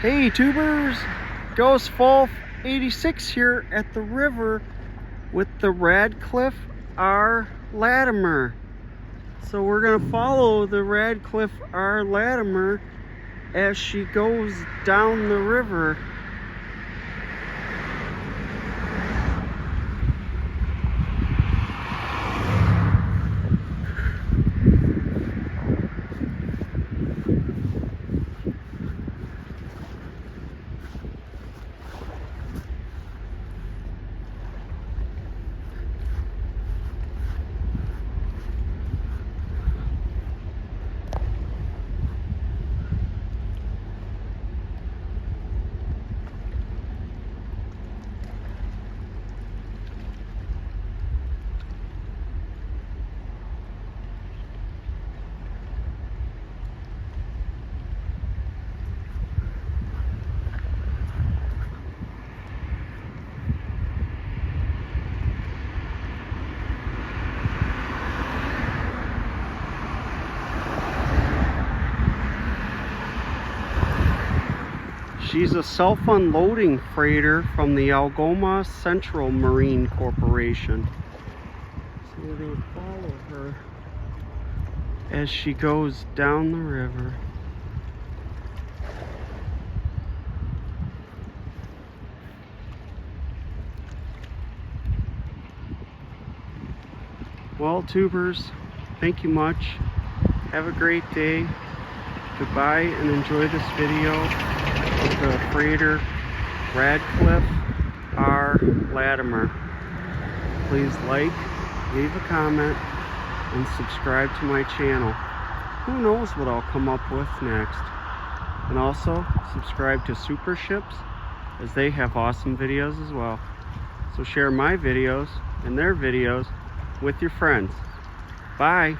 Hey tubers, Ghost Wolf 86 here at the river with the Radcliffe R. Latimer. So we're gonna follow the Radcliffe R. Latimer as she goes down the river. She's a self-unloading freighter from the Algoma Central Marine Corporation. So we're going to follow her as she goes down the river. Well, tubers, thank you much. Have a great day. Goodbye and enjoy this video of the freighter Radcliffe R. Latimer. Please like, leave a comment, and subscribe to my channel. Who knows what I'll come up with next. And also, subscribe to Super Ships, as they have awesome videos as well. So share my videos and their videos with your friends. Bye.